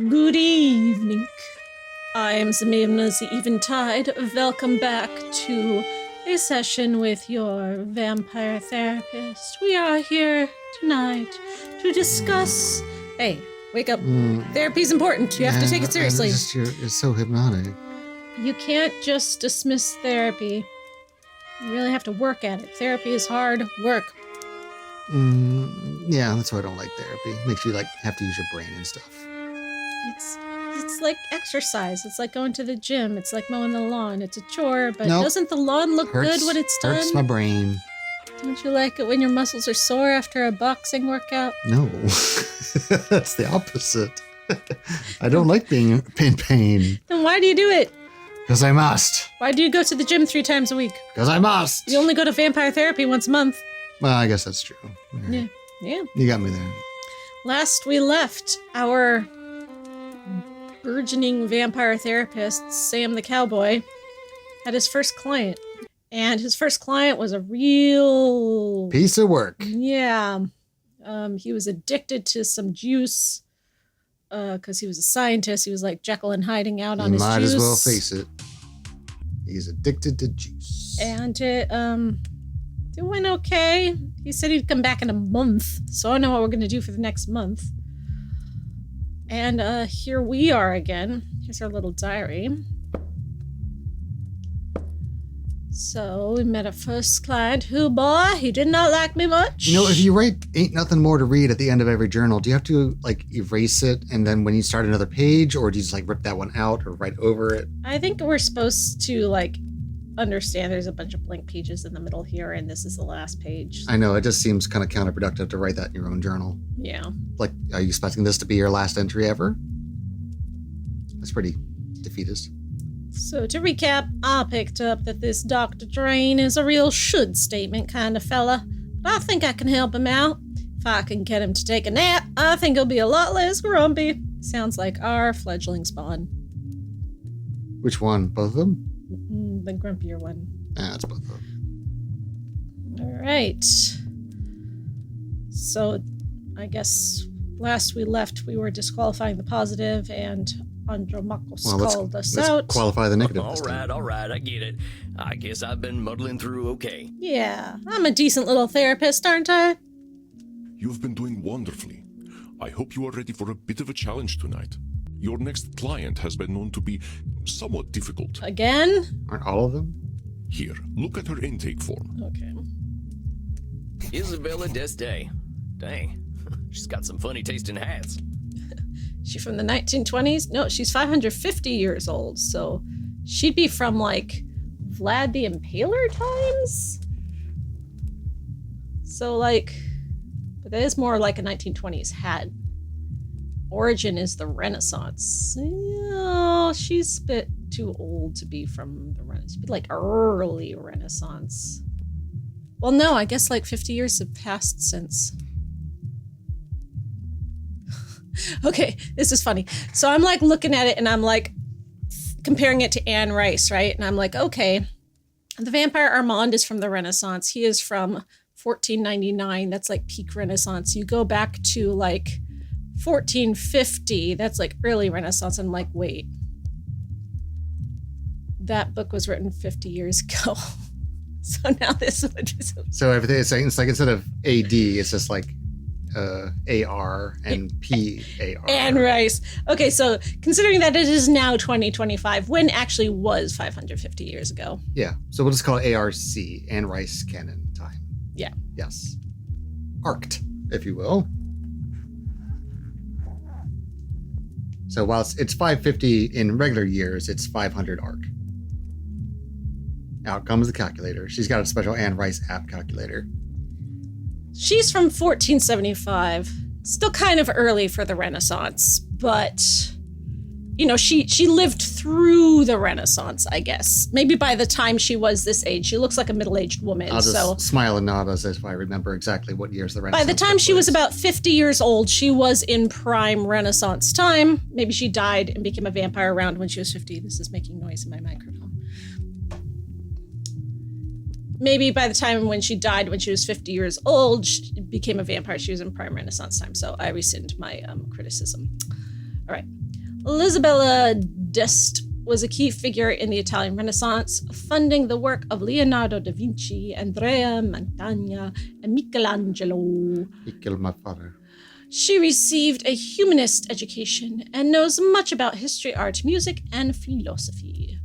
Good evening. I am the Maven of the Eventide. Welcome back to a session with your vampire therapist. We are here tonight to discuss... Hey, wake up. Therapy's important. You have to take it seriously. It's so hypnotic. You can't just dismiss therapy. You really have to work at it. Therapy is hard work. Yeah, that's why I don't like therapy. It makes you have to use your brain and stuff. It's like exercise. It's like going to the gym. It's like mowing the lawn. It's a chore, but Nope. Doesn't the lawn look good when it's done? Hurts my brain. Don't you like it when your muscles are sore after a boxing workout? No. That's the opposite. I don't like being in pain. Then why do you do it? Because I must. Why do you go to the gym 3 times a week? Because I must. You only go to vampire therapy once a month. Well, I guess that's true. Yeah. You got me there. Last we left, our burgeoning vampire therapist, Sam the Cowboy, had his first client. And his first client was a real... Piece of work. Yeah. He was addicted to some juice because he was a scientist. He was like Jekyll and hiding out on his juice. You might as well face it. He's addicted to juice. And it went okay. He said he'd come back in a month, so I know what we're going to do for the next month. And here we are again. Here's our little diary. So we met a first client who, boy, he did not like me much. You know, if you write ain't nothing more to read at the end of every journal, do you have to erase it and then when you start another page, or do you just rip that one out or write over it? I think we're supposed to understand there's a bunch of blank pages in the middle here, and this is the last page. I know, it just seems kind of counterproductive to write that in your own journal. Yeah. Are you expecting this to be your last entry ever? That's pretty defeatist. So to recap, I picked up that this Dr. Drain is a real should statement kind of fella, but I think I can help him out. If I can get him to take a nap, I think he'll be a lot less grumpy. Sounds like our fledgling spawn. Which one? Both of them? The grumpier one. It's both of them. All right. So I guess last we left, we were disqualifying the positive, and Andromachus called us out. Let's qualify the negative. All right, I get it. I guess I've been muddling through okay. Yeah, I'm a decent little therapist, aren't I? You've been doing wonderfully. I hope you are ready for a bit of a challenge tonight. Your next client has been known to be somewhat difficult. Again? Aren't all of them? Here, look at her intake form. Okay. Isabella Deste. Dang, she's got some funny tasting hats. She from the 1920s? No, she's 550 years old, so she'd be from Vlad the Impaler times? So but that is more like a 1920s hat. Origin is the Renaissance. Oh, she's a bit too old to be from the Renaissance. She'd be early Renaissance. Well, no, I guess 50 years have passed since. Okay, this is funny. So I'm looking at it and I'm comparing it to Anne Rice, right? And I'm okay, the vampire Armand is from the Renaissance. He is from 1499. That's peak Renaissance. You go back to 1450. That's early Renaissance. I'm wait. That book was written 50 years ago. So now this would be so everything it's instead of AD, it's just AR and PAR. Anne Rice. Okay, so considering that it is now 2025, when actually was 550 years ago? Yeah, so we'll just call it ARC, Anne Rice canon time. Yeah. Yes. Arced, if you will. So while it's 550 in regular years, it's 500 arc. Out comes the calculator. She's got a special Anne Rice app calculator. She's from 1475. Still kind of early for the Renaissance, but she lived through the Renaissance, I guess. Maybe by the time she was this age, she looks like a middle-aged woman. I'll just smile and nod as if I remember exactly what years the Renaissance. By the time she was about 50 years old, she was in prime Renaissance time. Maybe she died and became a vampire around when she was 50. This is making noise in my microphone. Maybe by the time when she died, when she was 50 years old, she became a vampire. She was in prime Renaissance time. So I rescind my criticism. All right. Elisabetta d'Este was a key figure in the Italian Renaissance, funding the work of Leonardo da Vinci, Andrea Mantegna, and Michelangelo. He killed my father. She received a humanist education and knows much about history, art, music, and philosophy.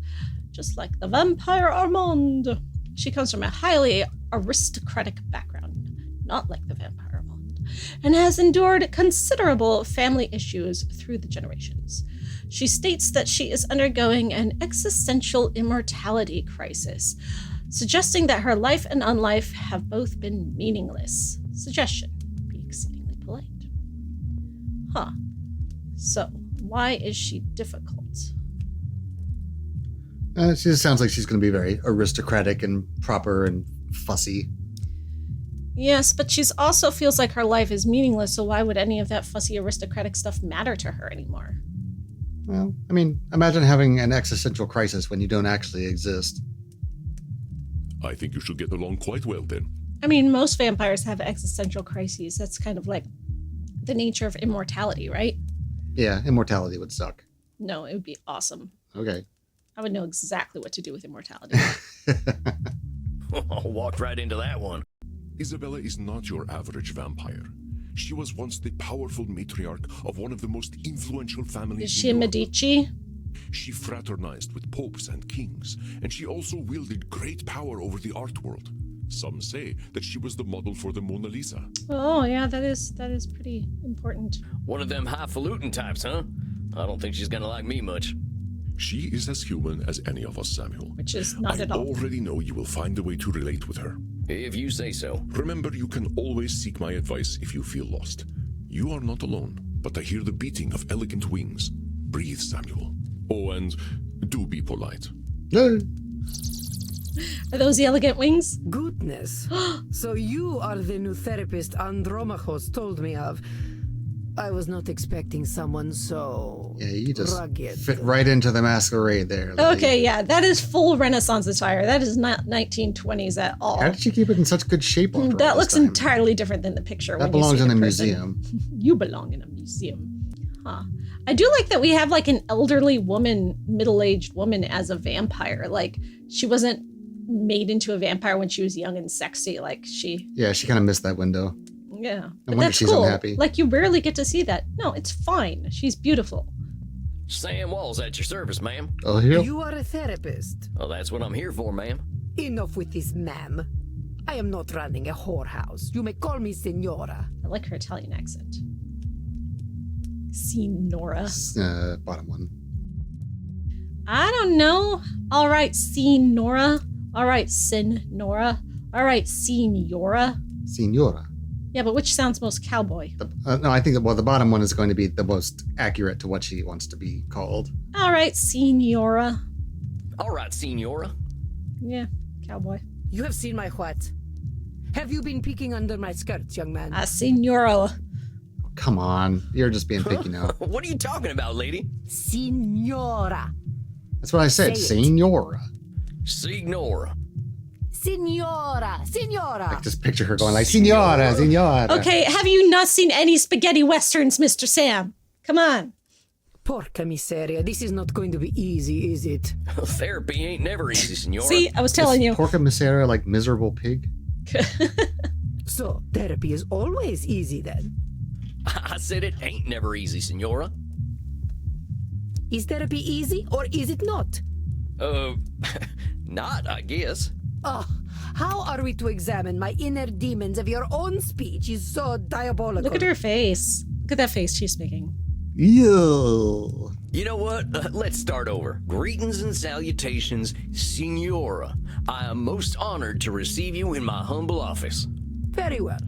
Just like the vampire Armand. She comes from a highly aristocratic background, not like the vampire Armand, and has endured considerable family issues through the generations. She states that she is undergoing an existential immortality crisis, suggesting that her life and unlife have both been meaningless. Suggestion: be exceedingly polite. Huh. So, why is she difficult? She just sounds like she's going to be very aristocratic and proper and fussy. Yes, but she's also feels like her life is meaningless, so why would any of that fussy aristocratic stuff matter to her anymore? Well, I mean, imagine having an existential crisis when you don't actually exist. I think you should get along quite well then. I mean, most vampires have existential crises. That's kind of like the nature of immortality, right? Yeah, immortality would suck. No, it would be awesome. Okay. I would know exactly what to do with immortality. Walked right into that one. Isabella is not your average vampire. She was once the powerful matriarch of one of the most influential families Is she a in Europe. Medici? She fraternized with popes and kings, and she also wielded great power over the art world. Some say that she was the model for the Mona Lisa. Oh, yeah, that is pretty important. One of them highfalutin types, huh? I don't think she's gonna like me much. She is as human as any of us, Samuel. Which is not I at all. already know you will find a way to relate with her. If you say so. Remember, you can always seek my advice if you feel lost. You are not alone, but I hear the beating of elegant wings. Breathe, Samuel. Oh, and do be polite. No. Are those the elegant wings? Goodness. So you are the new therapist Andromachos told me of. I was not expecting someone so Yeah, you just rugged. fit right into the masquerade there. Lily. Okay, yeah, that is full Renaissance attire. That is not 1920s at all. How did she keep it in such good shape? After all That this looks time? entirely different than the picture. That when you belongs see in the a person. museum. You belong in a museum. Huh. I do like that we have like an elderly woman, middle-aged woman as a vampire. Like she wasn't made into a vampire when she was young and sexy. Like she, Yeah, she kind of missed that window. yeah. wonder that's she's cool. unhappy. Like you rarely get to see that. No, it's fine. She's beautiful. Sam Walls at your service, ma'am. Oh, here. You are a therapist. Well, that's what I'm here for, ma'am. Enough with this, ma'am. I am not running a whorehouse. You may call me Senora. I like her Italian accent. Signora. Bottom one. I don't know. All right, Signora. All right, Signora. All right, Signora. Signora. Yeah, but which sounds most cowboy? No, I think the bottom one is going to be the most accurate to what she wants to be called. All right, Signora. All right, Senora. Yeah, cowboy. You have seen my what? Have you been peeking under my skirts, young man? Signora. Oh, come on. You're just being picky now. What are you talking about, lady? Signora. That's what I said. Say it. Signora. Signora. Signora. Signora. Like, just picture her going like, Signora, Signora. Okay, have you not seen any spaghetti westerns, Mr. Sam? Come on. Porca miseria. This is not going to be easy, is it? Therapy ain't never easy, Senora. See, I was telling you. Porca misera, like miserable pig. So, therapy is always easy then. I said it ain't never easy, Senora. Is therapy easy or is it not? Not, I guess. Oh, how are we to examine my inner demons if your own speech is so diabolical? Look at her face. Look at that face she's making. Ew. You know what? Let's start over. Greetings and salutations, Senora. I am most honored to receive you in my humble office. Very well.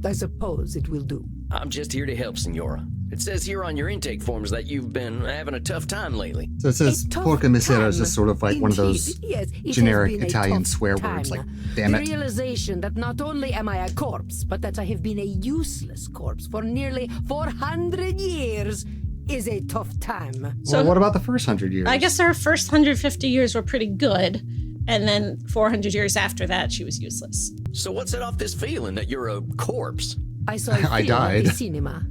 I suppose it will do. I'm just here to help, Senora. It says here on your intake forms that you've been having a tough time lately. So it says A tough porca misera is time. just sort of like one of those Indeed, yes, it has generic been a Italian tough swear time. words. Like, damn The it. realization that not only am I a corpse, but that I have been a useless corpse for nearly 400 years is a tough time. So- Well, what about the first 100 years? I guess her first 150 years were pretty good. And then 400 years after that, she was useless. So what set off this feeling that you're a corpse? I saw a I film at the died. cinema.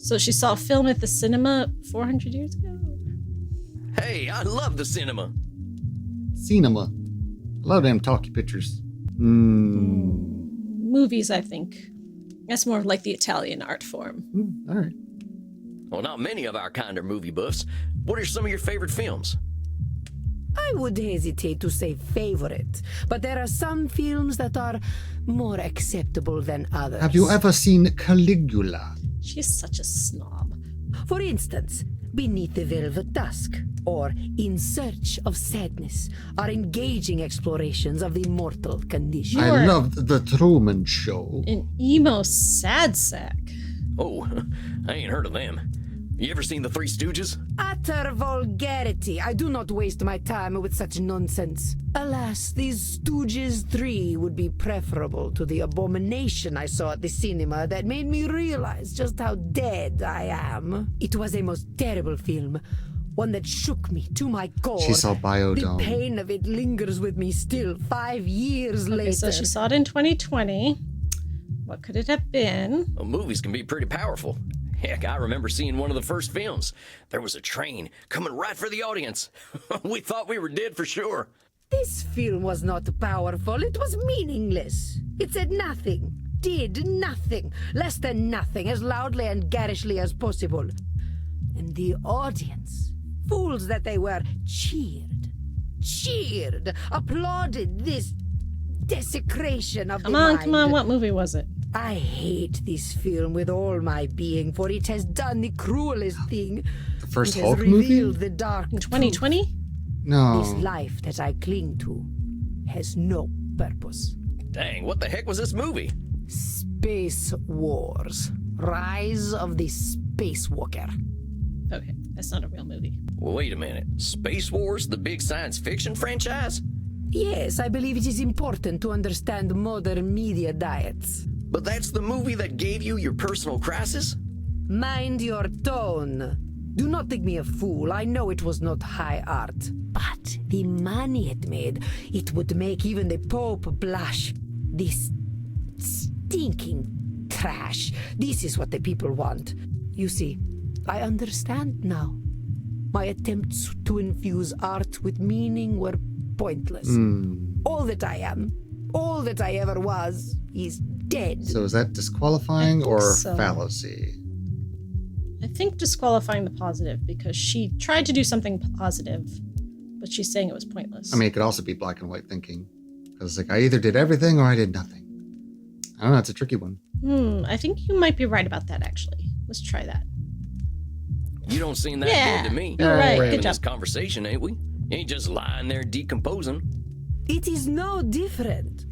So she saw a film at the cinema 400 years ago? Hey, I love the cinema. Cinema. I love them talkie pictures. Movies, I think. That's more like the Italian art form. All right. Well, not many of our kind are movie buffs. What are some of your favorite films? I would hesitate to say favorite, but there are some films that are more acceptable than others. Have you ever seen Caligula? She's such a snob. For instance, Beneath the Velvet Dusk, or In Search of Sadness, are engaging explorations of the mortal condition. Sure. I loved The Truman Show. An emo sad sack. Oh, I ain't heard of them. You ever seen The Three Stooges? Utter vulgarity. I do not waste my time with such nonsense. Alas, these Stooges 3 would be preferable to the abomination I saw at the cinema that made me realize just how dead I am. It was a most terrible film. One that shook me to my core. She saw Biodome. The pain of it lingers with me still 5 years later. Okay, so she saw it in 2020. What could it have been? Well, movies can be pretty powerful. Heck, I remember seeing one of the first films. There was a train coming right for the audience. We thought we were dead for sure. This film was not powerful. It was meaningless. It said nothing, did nothing, less than nothing, as loudly and garishly as possible. And the audience, fools that they were, cheered, applauded this desecration of the mind. Come on, what movie was it? I hate this film with all my being, for it has done the cruelest thing. The first It Hulk has movie? revealed the dark In truth. 2020? No. This life that I cling to has no purpose. Dang, what the heck was this movie? Space Wars. Rise of the Spacewalker. Okay, that's not a real movie. Well, wait a minute. Space Wars, the big science fiction franchise? Yes, I believe it is important to understand modern media diets. But that's the movie that gave you your personal crisis? Mind your tone. Do not think me a fool. I know it was not high art. But the money it made, it would make even the Pope blush. This stinking trash. This is what the people want. You see, I understand now. My attempts to infuse art with meaning were pointless. All that I am, all that I ever was, is dead. So is that disqualifying I think or so. fallacy? I think disqualifying the positive because she tried to do something positive, but she's saying it was pointless. I mean, it could also be black and white thinking. Because like I either did everything or I did nothing. I don't know, it's a tricky one. I think you might be right about that, actually. Let's try that. You don't seem that Yeah, good to me. you're right. We're Good having this job. conversation, ain't we? You ain't just lying there decomposing. It is no different.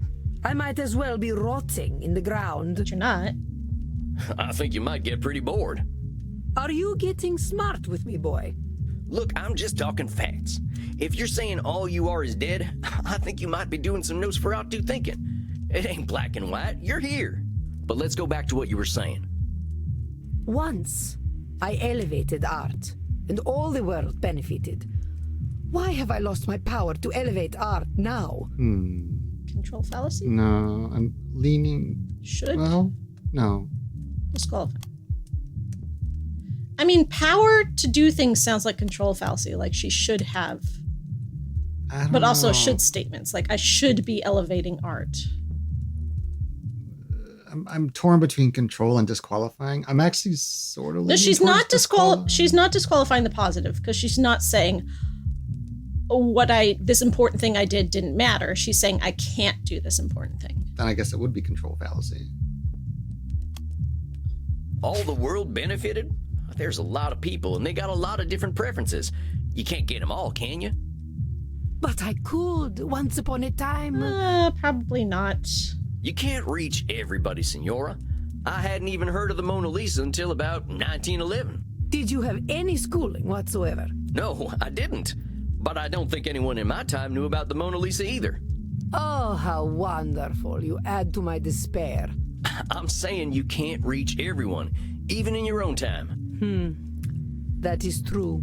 I might as well be rotting in the ground. But you're not. I think you might get pretty bored. Are you getting smart with me, boy? Look, I'm just talking facts. If you're saying all you are is dead, I think you might be doing some Nosferatu thinking. It ain't black and white. You're here. But let's go back to what you were saying. Once, I elevated art, and all the world benefited. Why have I lost my power to elevate art now? Control fallacy? No, I'm leaning. Should Well, no. disqualify. I mean, power to do things sounds like control fallacy, like she should have. I don't But also know. should statements, like I should be elevating art. I'm torn between control and disqualifying. I'm actually sort of. No, leaning she's towards not she's not disqualifying the positive because she's not saying this important thing I didn't matter. She's saying I can't do this important thing. Then I guess it would be control fallacy. All the world benefited? There's a lot of people and they got a lot of different preferences. You can't get them all, can you? But I could, once upon a time. Probably not. You can't reach everybody, Senora. I hadn't even heard of the Mona Lisa until about 1911. Did you have any schooling whatsoever? No, I didn't. But I don't think anyone in my time knew about the Mona Lisa either. Oh, how wonderful. You add to my despair. I'm saying you can't reach everyone, even in your own time. That is true.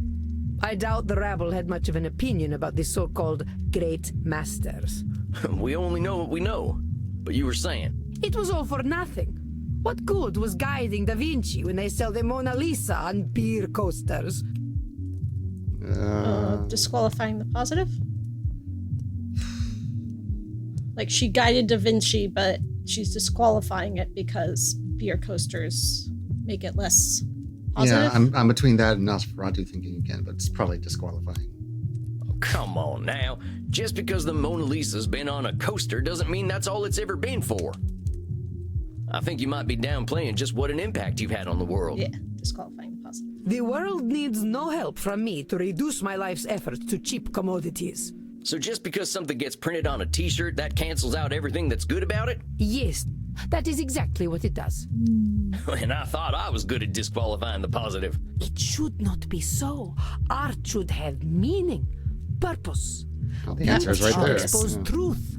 I doubt the rabble had much of an opinion about the so-called great masters. We only know what we know. But you were saying, It was all for nothing. What good was guiding Da Vinci when they sell the Mona Lisa on beer coasters? Disqualifying the positive? Like she guided Da Vinci, but she's disqualifying it because beer coasters make it less positive? Yeah, I'm between that and Nosferatu thinking again, but it's probably disqualifying. Oh, come on now. Just because the Mona Lisa's been on a coaster doesn't mean that's all it's ever been for. I think you might be downplaying just what an impact you've had on the world. Yeah, disqualifying the positive. The world needs no help from me to reduce my life's efforts to cheap commodities. So just because something gets printed on a t-shirt, that cancels out everything that's good about it? Yes, that is exactly what it does. And I thought I was good at disqualifying the positive. It should not be so. Art should have meaning, purpose. Well, the answer is right Should there. expose Yeah. truth.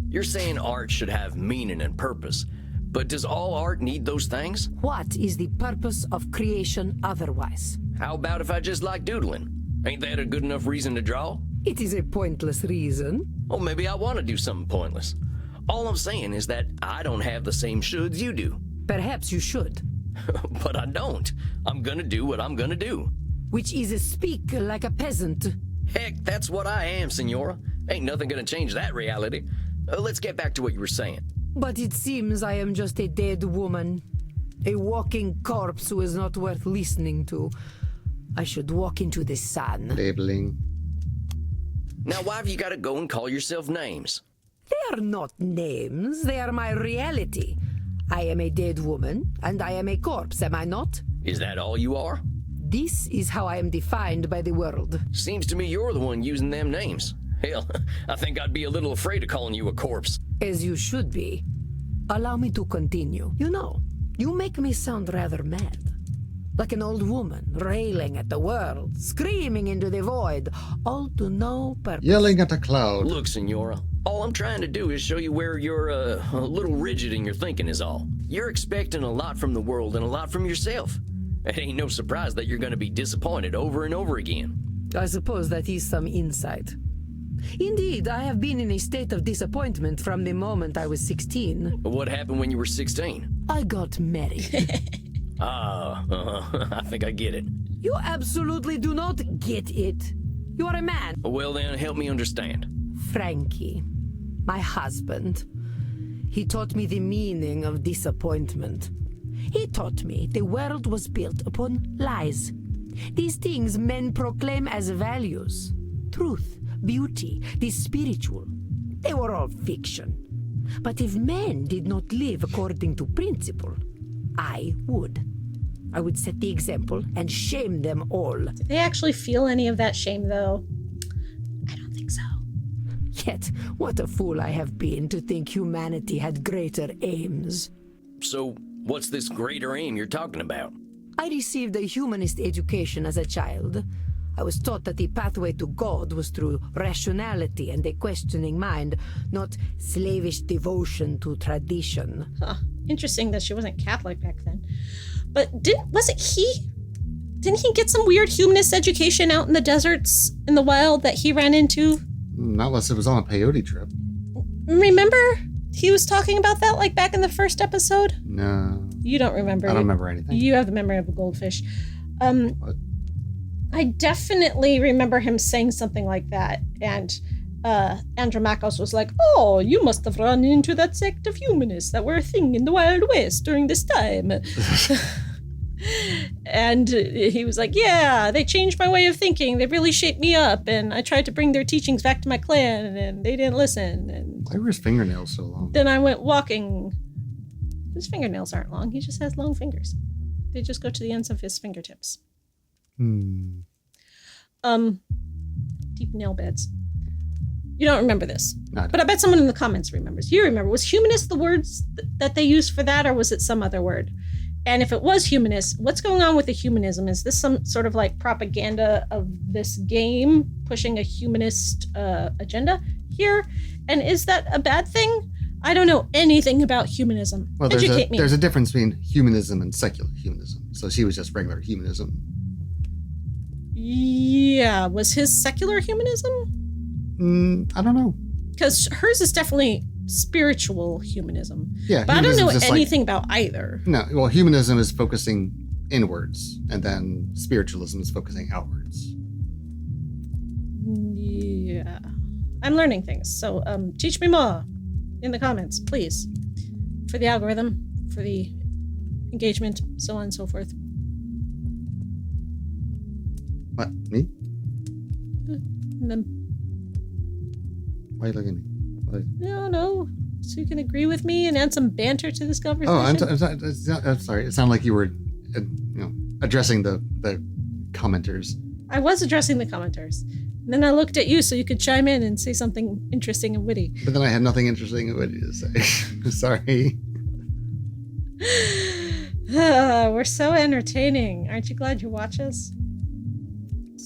You're saying art should have meaning and purpose, but does all art need those things? What is the purpose of creation otherwise? How about if I just like doodling? Ain't that a good enough reason to draw? It is a pointless reason. Or maybe I want to do something pointless. All I'm saying is that I don't have the same shoulds you do. Perhaps you should. But I don't. I'm gonna do what I'm gonna do. Which is speak like a peasant. Heck, that's what I am, Senora. Ain't nothing gonna change that reality. Let's get back to what you were saying. But it seems I am just a dead woman. A walking corpse who is not worth listening to. I should walk into the sun. Labeling. Now, why have you gotta go and call yourself names? They are not names, they are my reality. I am a dead woman, and I am a corpse, am I not? Is that all you are? This is how I am defined by the world. Seems to me you're the one using them names. Hell, I think I'd be a little afraid of calling you a corpse. As you should be. Allow me to continue. You know, you make me sound rather mad. Like an old woman, railing at the world, screaming into the void, all to no purpose. Yelling at a cloud. Look, Senora, all I'm trying to do is show you where you're a little rigid in your thinking is all. You're expecting a lot from the world and a lot from yourself. It ain't no surprise that you're gonna be disappointed over and over again. I suppose that is some insight. Indeed, I have been in a state of disappointment from the moment I was 16. But what happened when you were 16? I got married. I think I get it. You absolutely do not get it. You are a man. Well then, help me understand. Frankie, my husband, he taught me the meaning of disappointment. He taught me the world was built upon lies. These things men proclaim as values. Truth, beauty, the spiritual. They were all fiction. But if men did not live according to principle, I would. I would set the example and shame them all. Did they actually feel any of that shame, though? I don't think so. Yet, what a fool I have been to think humanity had greater aims. So, what's this greater aim you're talking about? I received a humanist education as a child. I was taught that the pathway to God was through rationality and a questioning mind, not slavish devotion to tradition. Huh. Interesting that she wasn't Catholic back then. But didn't he get some weird humanist education out in the deserts in the wild that he ran into? Not unless it was on a peyote trip. Remember? He was talking about that like back in the first episode? No. You don't remember. I don't remember anything. You have the memory of a goldfish. What? I definitely remember him saying something like that. And Andromachos was like, oh, you must have run into that sect of humanists that were a thing in the Wild West during this time. And he was like, yeah, they changed my way of thinking. They really shaped me up. And I tried to bring their teachings back to my clan, and they didn't listen. And Why were his fingernails so long? then I went walking. His fingernails aren't long. He just has long fingers. They just go to the ends of his fingertips. Deep nail beds. You don't remember this, No, I but I bet someone in the comments remembers. You remember. Was humanist the words that they used for that, or was it some other word? And if it was humanist, what's going on with the humanism? Is this some sort of like propaganda of this game pushing a humanist agenda here? And is that a bad thing? I don't know anything about humanism. Well, Educate me. there's a difference between humanism and secular humanism. So she was just regular humanism. Yeah, was his secular humanism? I don't know. Because hers is definitely spiritual humanism. Yeah, But I don't know humanism's just anything about either. No, well, humanism is focusing inwards, and then spiritualism is focusing outwards. Yeah. I'm learning things. So teach me more in the comments, please. For the algorithm, for the engagement, so on and so forth. What? Me? And then, Why are you looking at me? no. So you can agree with me and add some banter to this conversation. Oh, I'm sorry. It sounded like you were, addressing the commenters. I was addressing the commenters. And then I looked at you so you could chime in and say something interesting and witty. But then I had nothing interesting and witty to say. Sorry. We're so entertaining. Aren't you glad you watch us?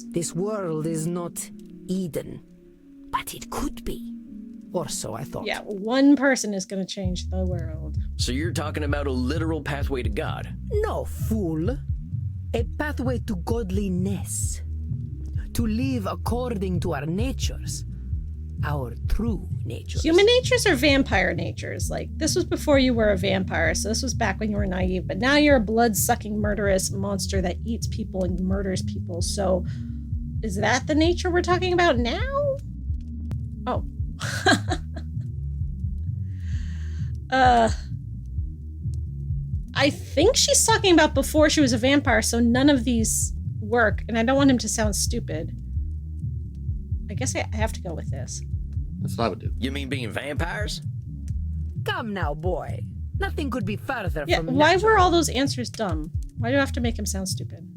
This world is not Eden, but it could be. Or so I thought. Yeah, one person is going to change the world. So you're talking about a literal pathway to God? No, fool. A pathway to godliness. To live according to our natures. Our true natures. Human natures or vampire natures? Like, this was before you were a vampire, so this was back when you were naive, but now you're a blood-sucking, murderous monster that eats people and murders people, so is that the nature we're talking about now? Oh. I think she's talking about before she was a vampire, so none of these work, and I don't want him to sound stupid. I guess I have to go with this. That's what I would do. You mean being vampires? Come now, boy. Nothing could be further Yeah, from why natural. were all those answers dumb? Why do I have to make him sound stupid?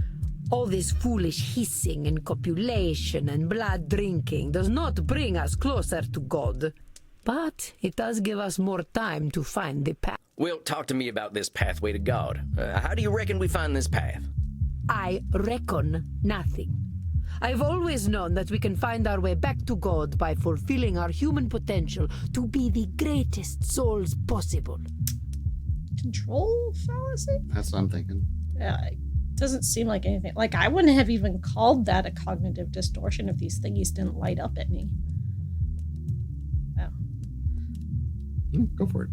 All this foolish hissing and copulation and blood drinking does not bring us closer to God. But it does give us more time to find the path. Well, talk to me about this pathway to God. How do you reckon we find this path? I reckon nothing. I've always known that we can find our way back to God by fulfilling our human potential to be the greatest souls possible. Control fallacy? That's what I'm thinking. Yeah, it doesn't seem like anything. Like, I wouldn't have even called that a cognitive distortion if these thingies didn't light up at me. Wow. Go for it.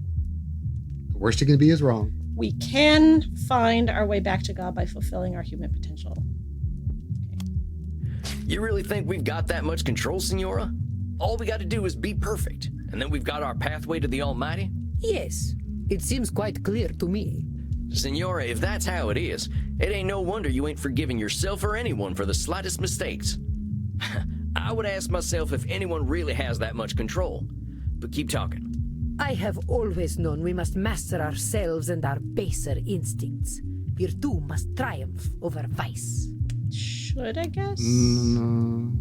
The worst you can be is wrong. We can find our way back to God by fulfilling our human potential. You really think we've got that much control, Senora? All we got to do is be perfect, and then we've got our pathway to the Almighty? Yes, it seems quite clear to me. Senora, if that's how it is, it ain't no wonder you ain't forgiving yourself or anyone for the slightest mistakes. I would ask myself if anyone really has that much control. But keep talking. I have always known we must master ourselves and our baser instincts. Virtue must triumph over vice. Should, I guess? No.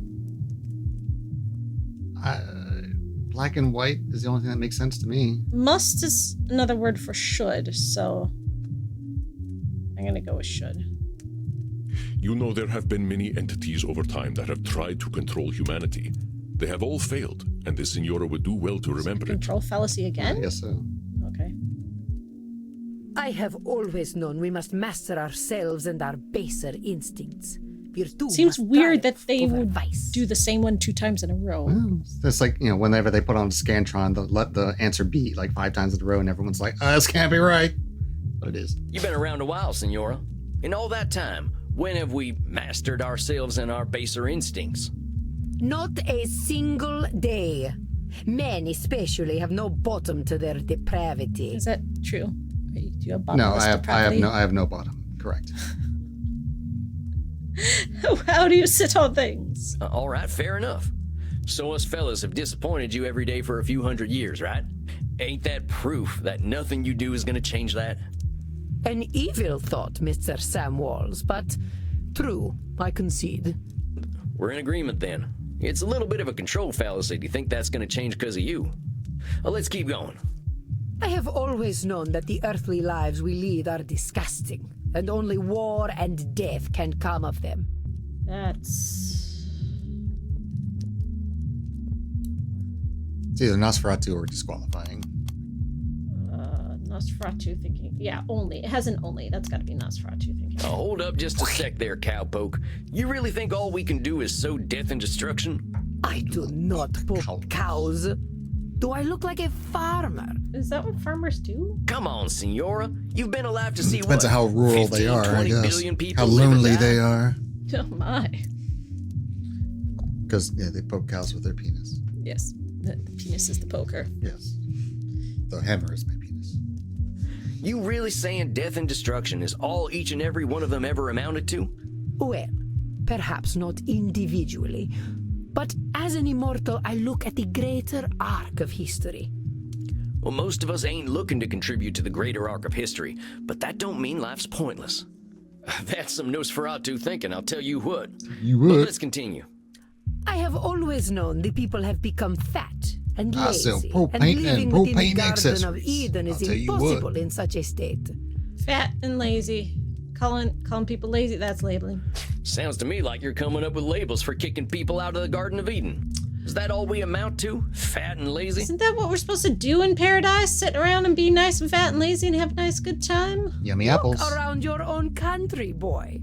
Black and white is the only thing that makes sense to me. Must is another word for should, so I'm going to go with should. You know, there have been many entities over time that have tried to control humanity. They have all failed, and the Senora would do well to remember it. Control fallacy again? I guess so. Okay. I have always known we must master ourselves and our baser instincts. Virtue Seems must weird that triumph they over would vice. do the same one 2 times in a row. Well, it's like, whenever they put on Scantron, they'll let the answer be like 5 times in a row, and everyone's like, this can't be right. But it is. You've been around a while, Senora. In all that time, when have we mastered ourselves and our baser instincts? Not a single day. Men especially have no bottom to their depravity. Is that true? Do you have No, bottomless I depravity? have no bottom. Correct. How do you sit on things? All right, fair enough. So us fellas have disappointed you every day for a few hundred years, right? Ain't that proof that nothing you do is gonna change that? An evil thought, Mr. Sam Walls, but true, I concede. We're in agreement then. It's a little bit of a control fallacy to think that's gonna change because of you. Let's keep going. I have always known that the earthly lives we lead are disgusting, and only war and death can come of them. That's... It's either Nosferatu or disqualifying. Nosferatu thinking. Yeah, only. It has an only. That's got to be Nosferatu thinking. Hold up just a sec there, cowpoke. You really think all we can do is sow death and destruction? I do not poke cows. Do I look like a farmer? Is that what farmers do? Come on, Senora. You've been alive to see Depends what? on how rural 15, they are, I 20 guess. billion people How live and lonely die. they are. Oh my. Because, yeah, they poke cows with their penis. Yes, the penis is the poker. Yes. The hammer is my penis. You really saying death and destruction is all each and every one of them ever amounted to? Well, perhaps not individually, but as an immortal, I look at the greater arc of history. Well, most of us ain't looking to contribute to the greater arc of history, but that don't mean life's pointless. That's some Nosferatu thinking, I'll tell you what. You But would. let's continue. I have always known the people have become fat and I lazy, sell and propane living and within the propane Garden of accessories. Eden is I'll tell you what. impossible in such a state. Fat and lazy. Calling people lazy, that's labeling. Sounds to me like you're coming up with labels for kicking people out of the Garden of Eden. Is that all we amount to? Fat and lazy? Isn't that what we're supposed to do in paradise? Sit around and be nice and fat and lazy and have a nice good time? Yummy apples. Look around your own country, boy.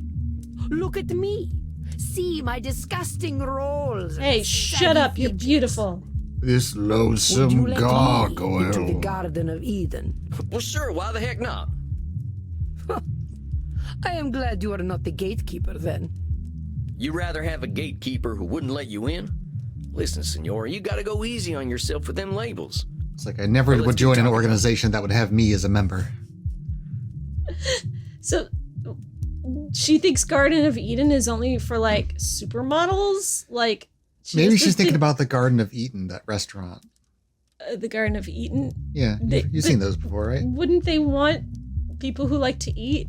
Look at me. See my disgusting rolls. and Hey, shut saggy up, you're features. beautiful. This Would you lonesome let me into the gargoyle. Garden of Eden? Well, sure, why the heck not? I am glad you are not the gatekeeper then. You rather have a gatekeeper who wouldn't let you in? Listen, Senora, you gotta go easy on yourself with them labels. It's like I never Well, let's would be join an talking organization that would have me as a member. So, she thinks Garden of Eden is only for, like, supermodels? Like, Maybe just she's thinking listed, about the Garden of Eden, that restaurant. the Garden of Eden. Yeah, you've seen those before, right? Wouldn't they want people who like to eat?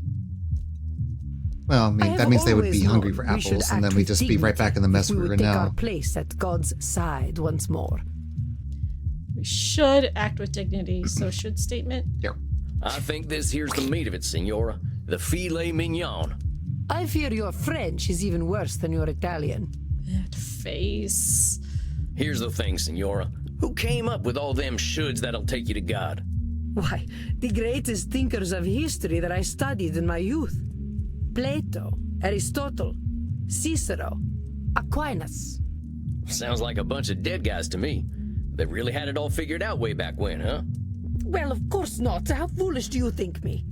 Well, I mean, have that means they would always be hungry known for we should apples, and act then we'd with just be right back in the mess dignity we if were we in would take now. our place at God's side once more. We should act with dignity. So should statement. Yep. I think this here's the meat of it, Senora. The filet mignon. I fear your French is even worse than your Italian. That face. Here's the thing, Senora. Who came up with all them shoulds that'll take you to God? Why, the greatest thinkers of history that I studied in my youth. Plato, Aristotle, Cicero, Aquinas. Sounds like a bunch of dead guys to me. They really had it all figured out way back when, huh? Well, of course not. How foolish do you think me?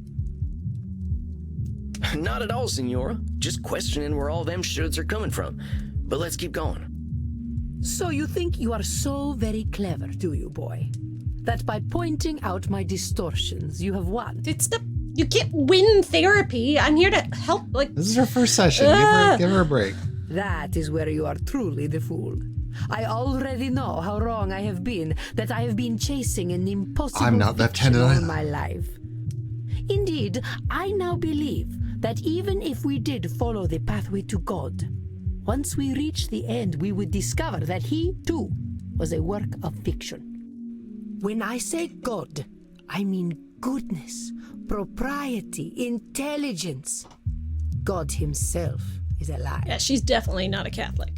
Not at all, Senora. Just questioning where all them shoulds are coming from. But let's keep going. So you think you are so very clever, do you, boy? That by pointing out my distortions, you have won. It's the you can't win therapy. I'm here to help. Like, This is her first session. Give her a break. That is where you are truly the fool. I already know how wrong I have been, that I have been chasing an impossible I'm not fiction left-handed all either. my life. Indeed, I now believe that even if we did follow the pathway to God, once we reach the end, we would discover that he, too, was a work of fiction. When I say God, I mean goodness, propriety, intelligence. God himself is a lie. yeah, she's definitely not a Catholic.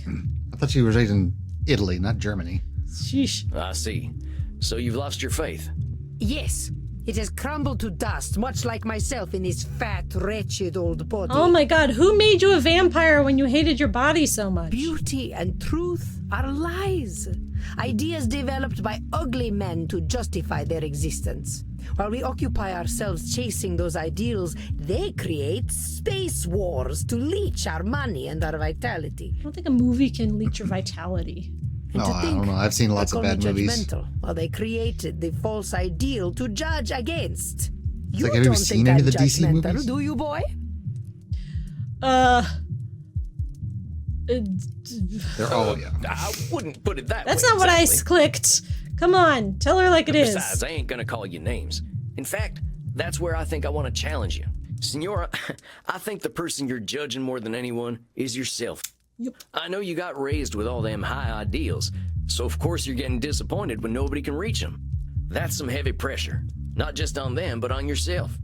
I thought she was raised in Italy, not Germany. Sheesh. I see. So you've lost your faith. Yes, it has crumbled to dust, much like myself in this fat, wretched old body. Oh my God, who made you a vampire when you hated your body so much? Beauty and truth are lies. Ideas developed by ugly men to justify their existence. While we occupy ourselves chasing those ideals, they create space wars to leech our money and our vitality. I don't think a movie can leech your vitality. And No, to I think don't know. I've seen lots they of call me bad movies. judgmental, while they created the false ideal to judge against. You like, have you don't seen think any I'm of the DC judgmental, movies? do you, boy? They're all, yeah. I wouldn't put it that That's way. not what I exactly. clicked. Come on, tell her like it is. Besides, I ain't gonna call you names. In fact, that's where I think I want to challenge you. Senora, I think the person you're judging more than anyone is yourself. Yep. I know you got raised with all them high ideals, so of course you're getting disappointed when nobody can reach them. That's some heavy pressure, not just on them, but on yourself.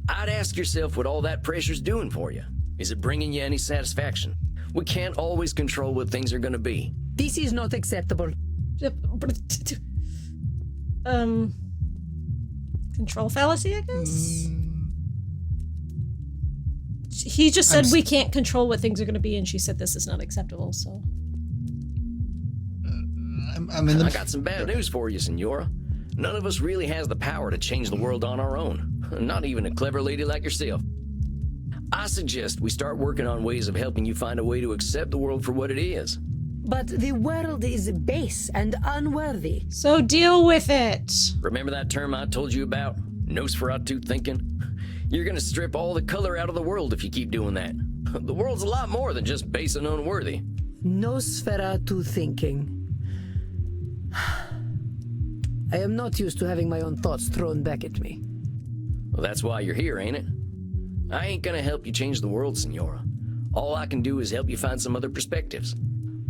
I'd ask yourself what all that pressure's doing for you. Is it bringing you any satisfaction? We can't always control what things are gonna be. This is not acceptable. Control fallacy, I guess? He just said we can't control what things are going to be, and she said this is not acceptable, so. I'm in the. I got some bad news for you, Senora. None of us really has the power to change the world on our own. Not even a clever lady like yourself. I suggest we start working on ways of helping you find a way to accept the world for what it is. But the world is base and unworthy. So deal with it. Remember that term I told you about? Nosferatu thinking? You're gonna strip all the color out of the world if you keep doing that. The world's a lot more than just base and unworthy. Nosferatu thinking. I am not used to having my own thoughts thrown back at me. Well, that's why you're here, ain't it? I ain't gonna help you change the world, Senora. All I can do is help you find some other perspectives.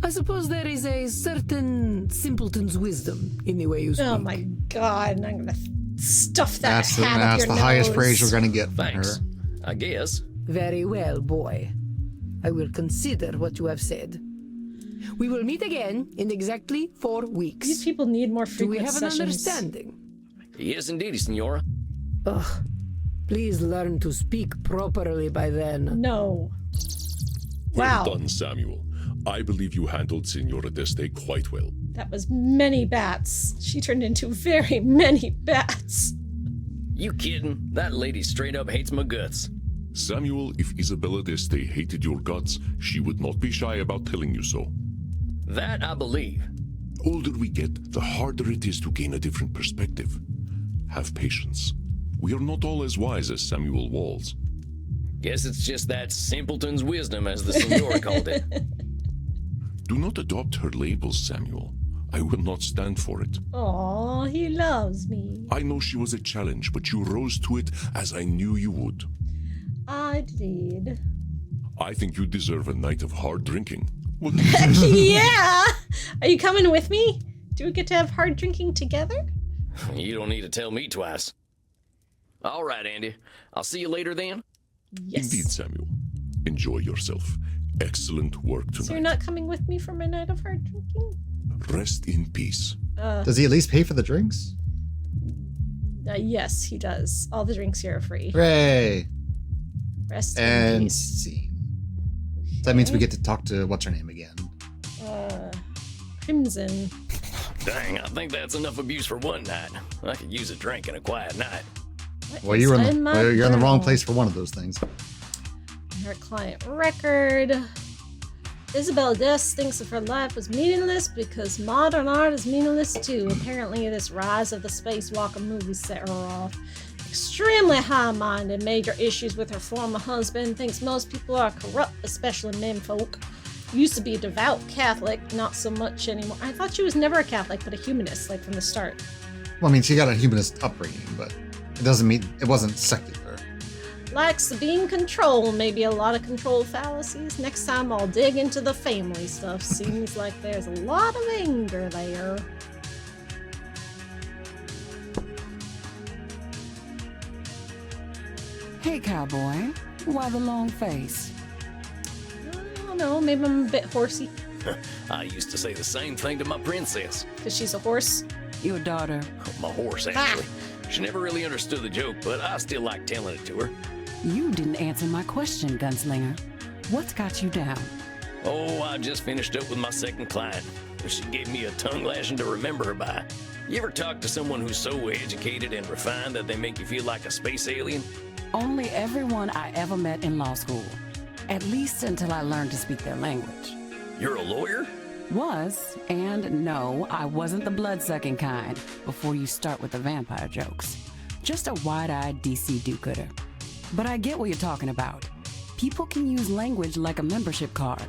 I suppose there is a certain simpleton's wisdom in the way you speak. Oh my god, and I'm gonna stuff that hat up That's your the nose. highest praise we're gonna get from Thanks. her. I guess. Very well, boy. I will consider what you have said. We will meet again in exactly 4 weeks. These people need more Do frequent we have an sessions. understanding? Yes, indeed, Senora. Ugh. Please learn to speak properly by then. No. Well Wow. done, Samuel. I believe you handled Senora d'Este quite well. That was many bats. She turned into very many bats. You kidding? That lady straight up hates my guts. Samuel, if Isabella d'Este hated your guts, she would not be shy about telling you so. That I believe. Older we get, the harder it is to gain a different perspective. Have patience. We are not all as wise as Samuel Walls. Guess it's just that simpleton's wisdom, as the Senora called it. Do not adopt her labels, Samuel. I will not stand for it. Aw, he loves me. I know she was a challenge, but you rose to it as I knew you would. I did. I think you deserve a night of hard drinking. What do you think? Yeah! Are you coming with me? Do we get to have hard drinking together? You don't need to tell me twice. All right, Andy. I'll see you later then. Yes. Indeed, Samuel. Enjoy yourself. Excellent work tonight. So you're not coming with me for my night of hard drinking? Rest in peace. Does he at least pay for the drinks? Yes, he does. All the drinks here are free. Hooray! Rest in And peace. scene. So that means we get to talk to what's her name again. Crimson. Dang, I think that's enough abuse for one night. I could use a drink and a quiet night. What Well, is you're in in my the wrong journal? place for one of those things. Her client record. Isabel Des thinks if her life was meaningless because modern art is meaningless too. Apparently, this rise of the spacewalker movie set her off. Extremely high-minded, major issues with her former husband, thinks most people are corrupt, especially menfolk. Used to be a devout Catholic, not so much anymore. I thought she was never a Catholic, but a humanist, like from the start. Well, I mean, she got a humanist upbringing, but it doesn't mean it wasn't secular. Likes to be in control, maybe a lot of control fallacies. Next time I'll dig into the family stuff. Seems like there's a lot of anger there. Hey, cowboy. Why the long face? I don't know, maybe I'm a bit horsey. I used to say the same thing to my princess. Because she's a horse. Your daughter. My horse, actually. She never really understood the joke, but I still like telling it to her. You didn't answer my question, gunslinger. What's got you down? Oh, I just finished up with my second client. She gave me a tongue lashing to remember her by. You ever talk to someone who's so educated and refined that they make you feel like a space alien? Only everyone I ever met in law school. At least until I learned to speak their language. You're a lawyer? Was, and no, I wasn't the blood-sucking kind, before you start with the vampire jokes. Just a wide-eyed DC do-gooder. But I get what you're talking about. People can use language like a membership card.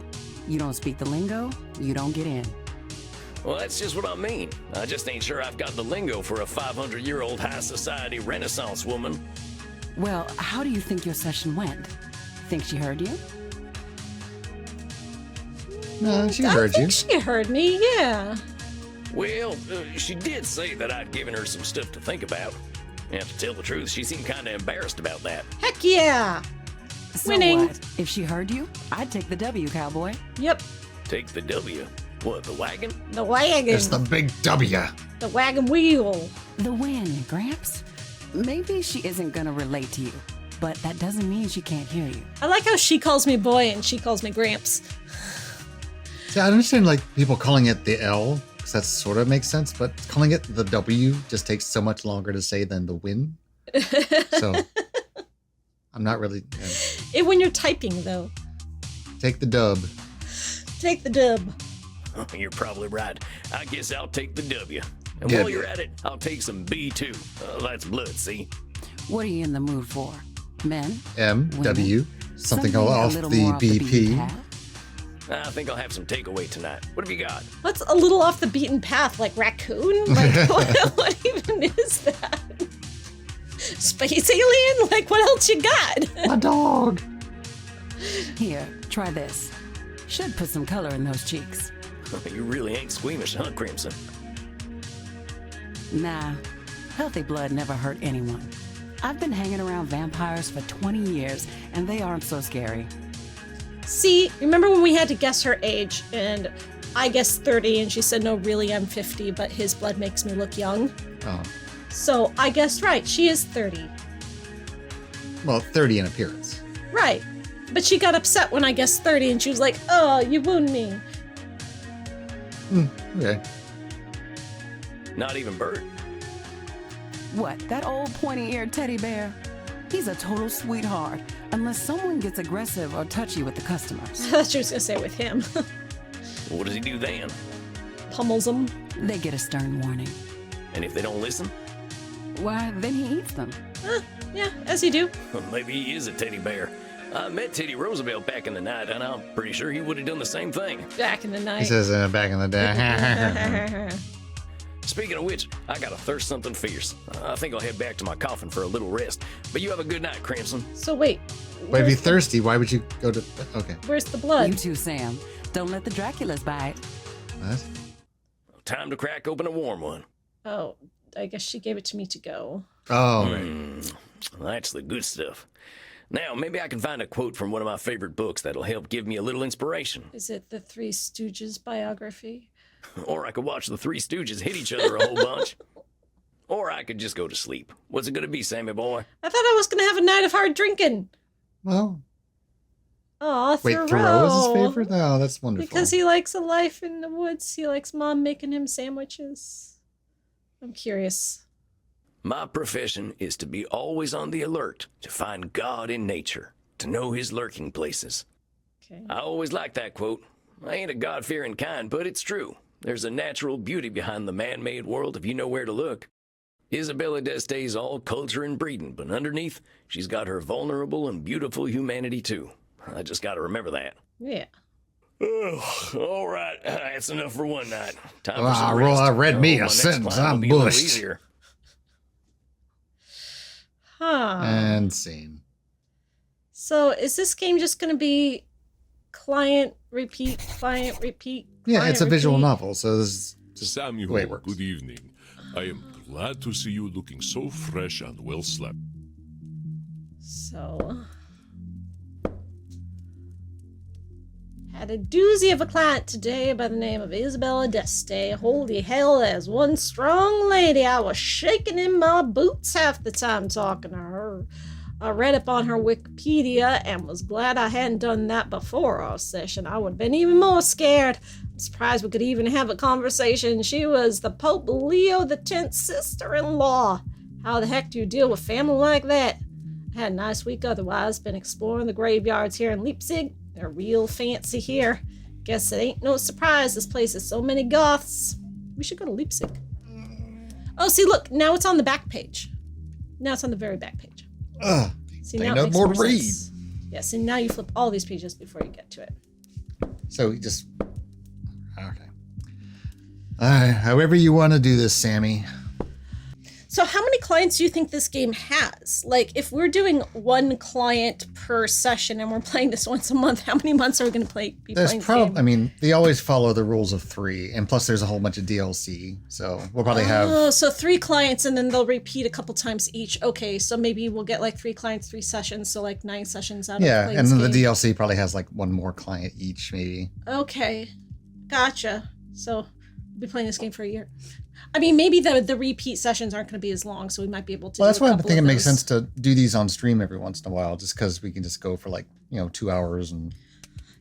You don't speak the lingo, you don't get in. Well, that's just what I mean. I just ain't sure I've got the lingo for a 500-year-old high society Renaissance woman. Well, how do you think your session went? Think she heard you? No, she I heard think you. she heard me, yeah. Well, she did say that I'd given her some stuff to think about. And to tell the truth, she seemed kind of embarrassed about that. Heck yeah! So Winning. what? If she heard you, I'd take the W, cowboy. Yep, Take the W. What, the wagon? the wagon. It's the big W. The wagon wheel. The win, Gramps. Maybe she isn't gonna relate to you, but that doesn't mean she can't hear you. I like how she calls me boy and she calls me Gramps. See, I understand like people calling it the L, because that sort of makes sense, but calling it the W just takes so much longer to say than the win. So I'm not really... When you're typing, though. Take the dub. Take the dub. Oh, you're probably right. I guess I'll take the W. And Yeah. while you're at it, I'll take some B too. That's blood, see? What are you in the mood for? Men? M, Women? W, something a off little the more beaten BP. path? I think I'll have some takeaway tonight. What have you got? What's a little off the beaten path? Like raccoon? Like, what even is that? Space alien? Like, what else you got? My dog. Here, try this. Should put some color in those cheeks. You really ain't squeamish, huh, Crimson? Nah, healthy blood never hurt anyone. I've been hanging around vampires for 20 years, and they aren't so scary. See, remember when we had to guess her age, and I guessed 30, and she said, no, really, I'm 50, but his blood makes me look young. Oh. So I guessed right, she is 30. Well, 30 in appearance. Right. But she got upset when I guessed 30, and she was like, oh, you wound me. Okay. Not even Bert. What, that old pointy-eared teddy bear? He's a total sweetheart, unless someone gets aggressive or touchy with the customers. I thought she was going to say with him. What does he do then? Pummels him. They get a stern warning. And if they don't listen? Why, then he eats them. Yeah, as you do. Well, maybe he is a teddy bear. I met Teddy Roosevelt back in the night, and I'm pretty sure he would have done the same thing. Back in the night. He says back in the day. Speaking of which, I gotta thirst something fierce. I think I'll head back to my coffin for a little rest. But you have a good night, Crimson. So wait. But if you're thirsty, why would you go to... Okay. Where's the blood? You too, Sam. Don't let the Draculas bite. What? Time to crack open a warm one. Oh, I guess she gave it to me to go. Oh, right. That's the good stuff. Now, maybe I can find a quote from one of my favorite books that'll help give me a little inspiration. Is it the Three Stooges biography? Or I could watch the Three Stooges hit each other a whole bunch. Or I could just go to sleep. What's it gonna be, Sammy boy? I thought I was going to have a night of hard drinking. Well, Aw, wait, Thoreau is his favorite? Oh, that's wonderful. Because he likes a life in the woods. He likes Mom making him sandwiches. I'm curious. My profession is to be always on the alert, to find God in nature, to know his lurking places. Okay. I always like that quote. I ain't a God-fearing kind, but it's true. There's a natural beauty behind the man-made world if you know where to look. Isabella D'Este's all culture and breeding, but underneath, she's got her vulnerable and beautiful humanity too. I just gotta remember that. Yeah. All right, that's enough for one night. Time for some Well, rest. I read me my a next sentence. climb will I'm be a little bushed. easier. Huh. And scene. So is this game just going to be client, repeat, client, repeat? Yeah, client, it's a visual repeat? novel, so this is just Samuel, the way it works. good evening. I am glad to see you looking so fresh and well slept. So, had a doozy of a client today by the name of Isabella D'Este. Holy hell, there's one strong lady. I was shaking in my boots half the time talking to her. I read up on her Wikipedia and was glad I hadn't done that before our session. I would have been even more scared. I'm surprised we could even have a conversation. She was the Pope Leo X's sister-in-law. How the heck do you deal with family like that? I had a nice week otherwise. Been exploring the graveyards here in Leipzig. They're real fancy here. Guess it ain't no surprise this place has so many goths. We should go to Leipzig. Oh, see, look, now it's on the back page. Now it's on the very back page. Ugh. See, Ain't now it no makes more more to read. sense. Yeah, see, now you flip all these pages before you get to it. So you just... Okay. All right, however you want to do this, Sammy. So how many clients do you think this game has? Like, if we're doing one client per session and we're playing this once a month, how many months are we going to be There's playing this probably, game? I mean, they always follow the rules of 3, and plus there's a whole bunch of DLC, so we'll probably have... Oh, so 3 clients and then they'll repeat a couple times each. Okay, so maybe we'll get like 3 clients, 3 sessions, so like 9 sessions out of Yeah, playing and then this the game. DLC probably has like one more client each, maybe. Okay, gotcha. So we'll be playing this game for a year. I mean, maybe the repeat sessions aren't going to be as long, so we might be able to. Well, that's do a why I couple think it of makes those. sense to do these on stream every once in a while, just because we can just go for like, 2 hours and...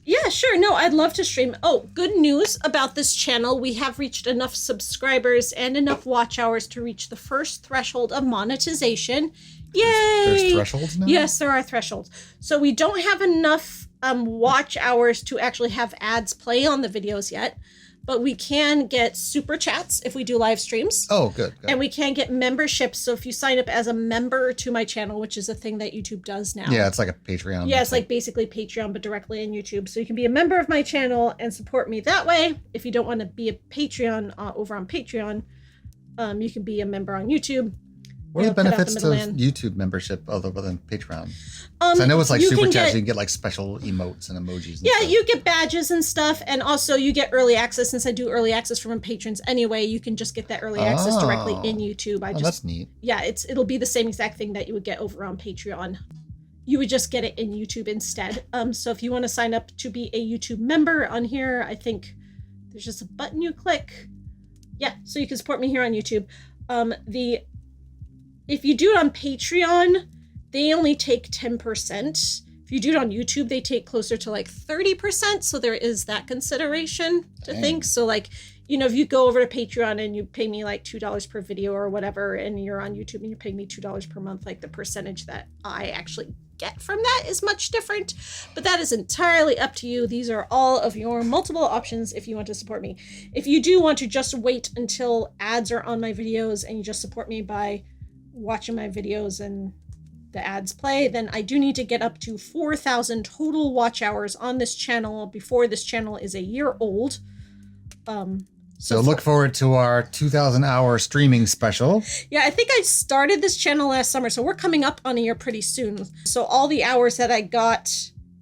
Yeah, Yeah, sure. No, I'd love to stream. Oh, good news about this channel. We have reached enough subscribers and enough watch hours to reach the first threshold of monetization. Yay! There's thresholds now? Yes, there are thresholds. So we don't have enough watch hours to actually have ads play on the videos yet, but we can get super chats if we do live streams. Oh, good. And we can get memberships. So if you sign up as a member to my channel, which is a thing that YouTube does now. Yeah, it's like a Patreon. Yeah, it's like basically Patreon, but directly on YouTube. So you can be a member of my channel and support me that way. If you don't want to be a Patreon over on Patreon, you can be a member on YouTube. What are the benefits to YouTube membership other than Patreon? I know it's like super chats. You can get like special emotes and emojis. And stuff. You get badges and stuff. And also you get early access. Since I do early access from patrons anyway, you can just get that early access directly in YouTube. That's neat. Yeah, it'll be the same exact thing that you would get over on Patreon. You would just get it in YouTube instead. So if you want to sign up to be a YouTube member on here, I think there's just a button you click. Yeah, so you can support me here on YouTube. If you do it on Patreon, they only take 10%. If you do it on YouTube, they take closer to like 30%. So there is that consideration to think. So like, if you go over to Patreon and you pay me like $2 per video or whatever, and you're on YouTube and you're paying me $2 per month, like the percentage that I actually get from that is much different. But that is entirely up to you. These are all of your multiple options if you want to support me. If you do want to just wait until ads are on my videos and you just support me by watching my videos and the ads play, then I do need to get up to 4,000 total watch hours on this channel before this channel is a year old. So look forward to our 2,000 hour streaming special. Yeah, I think I started this channel last summer, so we're coming up on a year pretty soon. So all the hours that I got,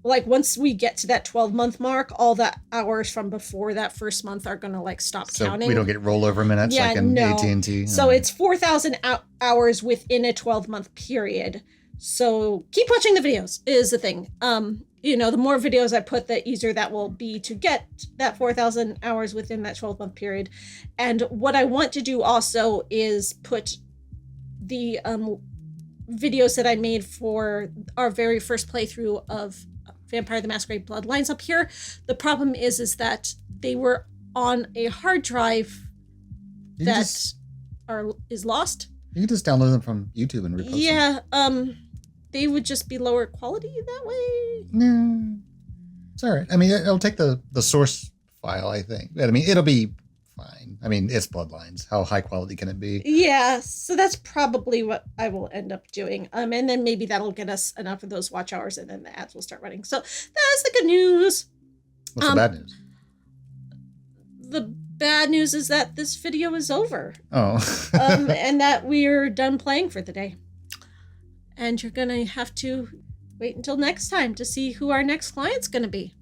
like once we get to that 12-month mark, all the hours from before that first month are going to like stop counting. So we don't get rollover minutes like in AT&T. So it's 4,000 hours within a 12-month period. So keep watching the videos is the thing. The more videos I put, the easier that will be to get that 4,000 hours within that 12-month period. And what I want to do also is put the videos that I made for our very first playthrough of Vampire the Masquerade Bloodlines up here. The problem is that they were on a hard drive is lost. You can just download them from YouTube and repost them. Yeah, they would just be lower quality that way. No, it's all right. I mean, it'll take the source file, I think. I mean, it'll be fine. I mean, it's Bloodlines. How high quality can it be? Yeah, so that's probably what I will end up doing. And then maybe that'll get us enough of those watch hours, and then the ads will start running. So that's the good news. What's the bad news? The bad news is that this video is over. Oh. And that we're done playing for the day. And you're going to have to wait until next time to see who our next client's going to be.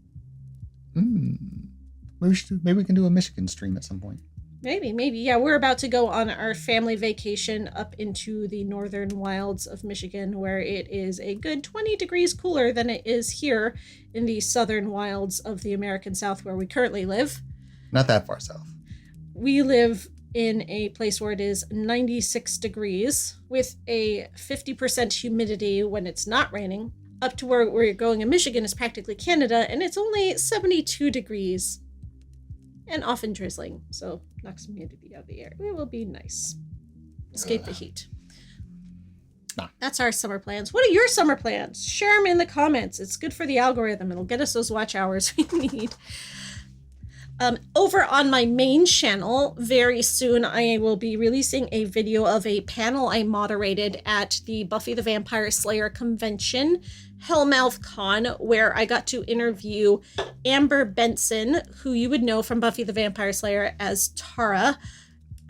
Maybe we can do a Michigan stream at some point. Maybe. Yeah, we're about to go on our family vacation up into the northern wilds of Michigan, where it is a good 20 degrees cooler than it is here in the southern wilds of the American South, where we currently live. Not that far south. We live in a place where it is 96 degrees with a 50% humidity when it's not raining. Up to where we're going in Michigan is practically Canada, and it's only 72 degrees and often drizzling. So knock some humidity out of the air. It will be nice. Escape the heat. That's our summer plans. What are your summer plans? Share them in the comments. It's good for the algorithm. It'll get us those watch hours we need. Over on my main channel, very soon I will be releasing a video of a panel I moderated at the Buffy the Vampire Slayer convention, Hellmouth Con, where I got to interview Amber Benson, who you would know from Buffy the Vampire Slayer as Tara,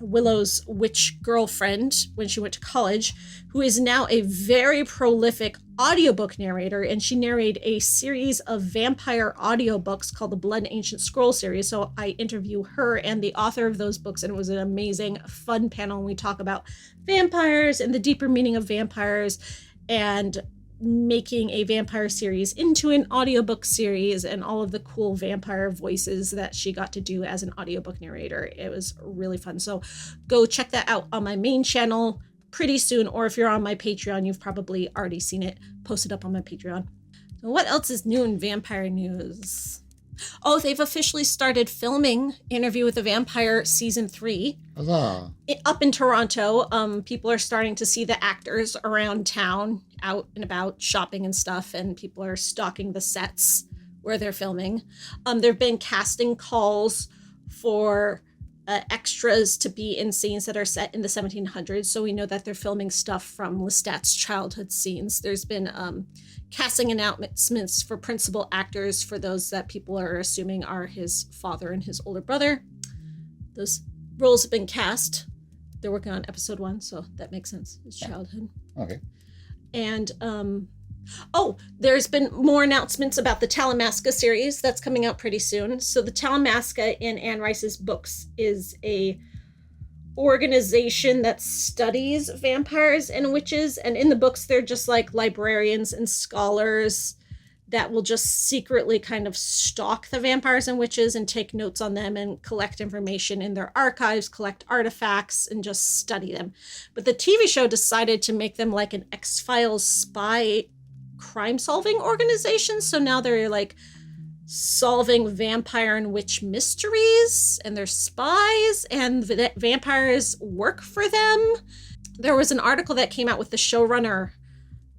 Willow's witch girlfriend when she went to college, who is now a very prolific audiobook narrator, and she narrated a series of vampire audiobooks called the Blood and Ancient Scroll series. So I interview her and the author of those books, and it was an amazing, fun panel. And we talk about vampires and the deeper meaning of vampires and making a vampire series into an audiobook series and all of the cool vampire voices that she got to do as an audiobook narrator. It was really fun. So go check that out on my main channel pretty soon, or if you're on my Patreon, you've probably already seen it posted up on my Patreon. So what else is new in vampire news? Oh, they've officially started filming Interview with the Vampire season 3. Huzzah. Up in Toronto. People are starting to see the actors around town, out and about, shopping and stuff, and people are stalking the sets where they're filming. There have been casting calls for extras to be in scenes that are set in the 1700s, so we know that they're filming stuff from Lestat's childhood scenes. There's been casting announcements for principal actors for those that people are assuming are his father and his older brother. Those roles have been cast. They're working on episode 1, so that makes sense. His childhood. Okay. And there's been more announcements about the Talamasca series that's coming out pretty soon. So the Talamasca in Anne Rice's books is a organization that studies vampires and witches, and in the books they're just like librarians and scholars that will just secretly kind of stalk the vampires and witches and take notes on them and collect information in their archives, collect artifacts, and just study them. But the TV show decided to make them like an X-Files spy crime-solving organization. So now they're like solving vampire and witch mysteries, and they're spies, and the vampires work for them. There was an article that came out with the showrunner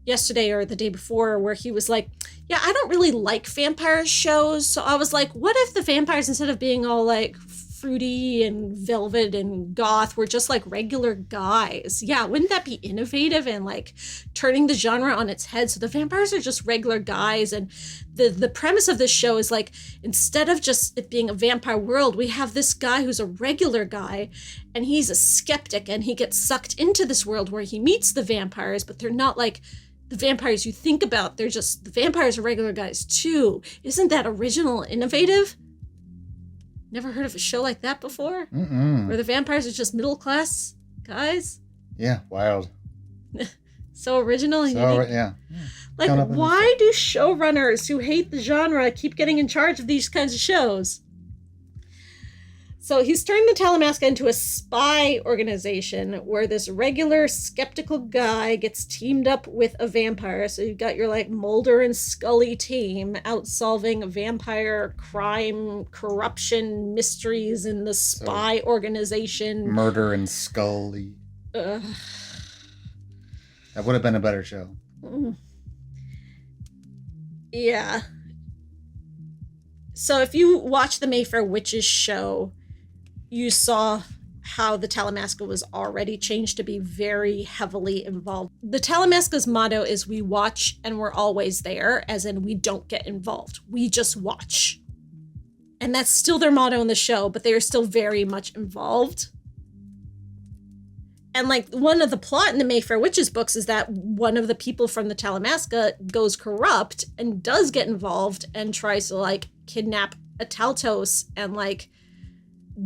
yesterday or the day before where he was like, yeah, I don't really like vampire shows. So I was like, what if the vampires, instead of being all like fruity and velvet and goth, were just like regular guys? Yeah, wouldn't that be innovative and like turning the genre on its head? So the vampires are just regular guys, and the premise of this show is like, instead of just it being a vampire world, we have this guy who's a regular guy, and he's a skeptic, and he gets sucked into this world where he meets the vampires, but they're not like the vampires you think about. They're just, the vampires are regular guys too. Isn't that original and innovative? Never heard of a show like that before? Where the vampires are just middle class guys? Yeah, wild. So original and unique. Yeah. Like, why do showrunners who hate the genre keep getting in charge of these kinds of shows? So he's turned the Talamasca into a spy organization where this regular skeptical guy gets teamed up with a vampire. So you've got your like Mulder and Scully team out solving vampire crime, corruption, mysteries in the spy organization. Murder and Scully. That would have been a better show. Yeah. So if you watch the Mayfair Witches show, you saw how the Talamasca was already changed to be very heavily involved. The Talamasca's motto is we watch and we're always there, as in we don't get involved. We just watch. And that's still their motto in the show, but they are still very much involved. And like one of the plot in the Mayfair Witches books is that one of the people from the Talamasca goes corrupt and does get involved and tries to like kidnap a Taltos and like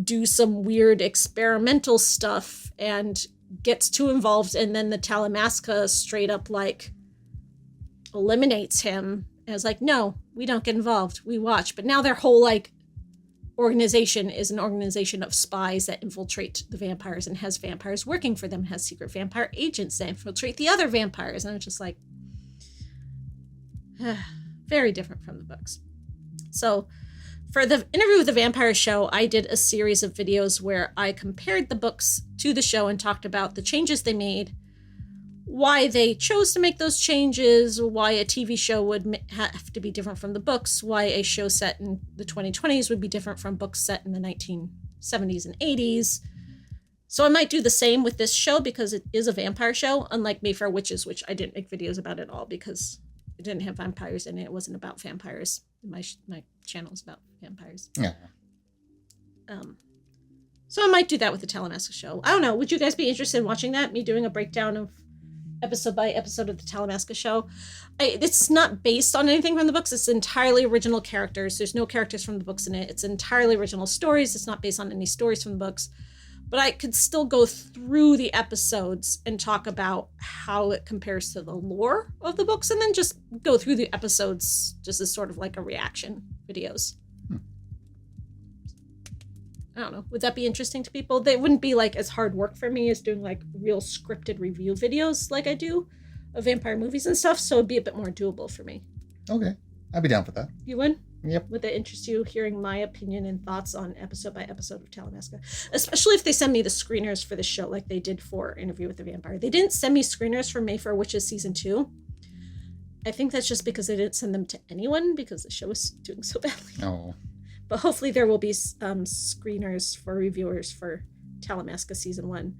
do some weird experimental stuff and gets too involved, and then the Talamasca straight up like eliminates him and is like, no, we don't get involved, we watch. But now their whole like organization is an organization of spies that infiltrate the vampires and has vampires working for them, has secret vampire agents that infiltrate the other vampires. And it's just like very different from the books. So for the Interview with the Vampire show, I did a series of videos where I compared the books to the show and talked about the changes they made, why they chose to make those changes, why a TV show would have to be different from the books, why a show set in the 2020s would be different from books set in the 1970s and 80s. So I might do the same with this show because it is a vampire show, unlike Mayfair Witches, which I didn't make videos about at all because it didn't have vampires in it. It wasn't about vampires. My channel is about vampires. Yeah. So I might do that with the Talamasca show. I don't know. Would you guys be interested in watching that? Me doing a breakdown of episode by episode of the Talamasca show. It's not based on anything from the books. It's entirely original characters. There's no characters from the books in it. It's entirely original stories. It's not based on any stories from the books. But I could still go through the episodes and talk about how it compares to the lore of the books, and then just go through the episodes just as sort of like a reaction videos. I don't know. Would that be interesting to people? They wouldn't be like as hard work for me as doing like real scripted review videos like I do of vampire movies and stuff. So it'd be a bit more doable for me. Okay. I'd be down for that. You would? Yep. Would that interest you, hearing my opinion and thoughts on episode by episode of Talamasca? Especially if they send me the screeners for the show like they did for Interview with the Vampire. They didn't send me screeners for Mayfair Witches Season 2. I think that's just because they didn't send them to anyone because the show is doing so badly. Oh. But hopefully there will be screeners for reviewers for Talamasca Season 1.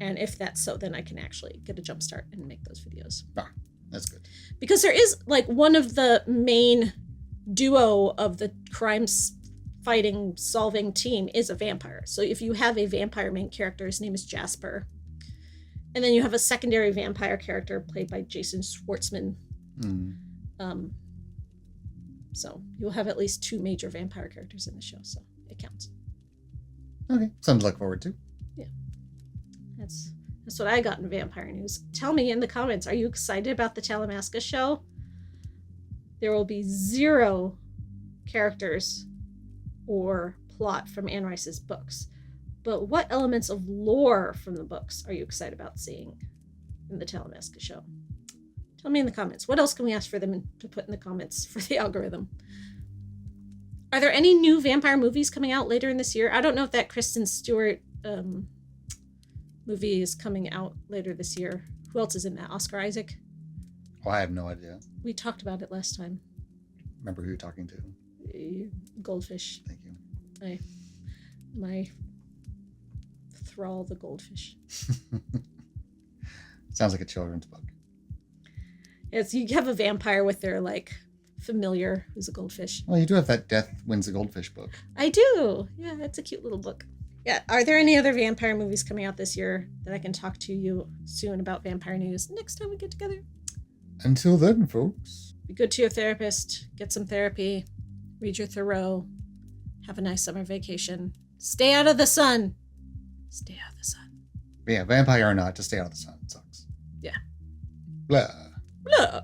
And if that's so, then I can actually get a jump start and make those videos. Ah, that's good. Because there is, like, one of the main duo of the crimes fighting solving team is a vampire. So if you have a vampire main character, his name is Jasper, and then you have a secondary vampire character played by Jason Schwartzman. So you'll have at least 2 major vampire characters in the show, so it counts. Okay, something to look forward to. Yeah, that's what I got in vampire news. Tell me in the comments, are you excited about the Talamasca show? There will be 0 characters or plot from Anne Rice's books. But what elements of lore from the books are you excited about seeing in the Talamasca show? Tell me in the comments. What else can we ask for them to put in the comments for the algorithm? Are there any new vampire movies coming out later in this year? I don't know if that Kristen Stewart movie is coming out later this year. Who else is in that? Oscar Isaac? Oh, I have no idea. We talked about it last time. Remember who you're talking to? Goldfish. Thank you. My Thrall the Goldfish. Sounds like a children's book. It's, you have a vampire with their, like, familiar who's a goldfish. Well, you do have that Death Wins the Goldfish book. I do. Yeah, it's a cute little book. Yeah, are there any other vampire movies coming out this year that I can talk to you soon about vampire news next time we get together? Until then, folks. Be good to your therapist. Get some therapy. Read your Thoreau. Have a nice summer vacation. Stay out of the sun. Stay out of the sun. But yeah, vampire or not, to stay out of the sun. It sucks. Yeah. Blah. Blah.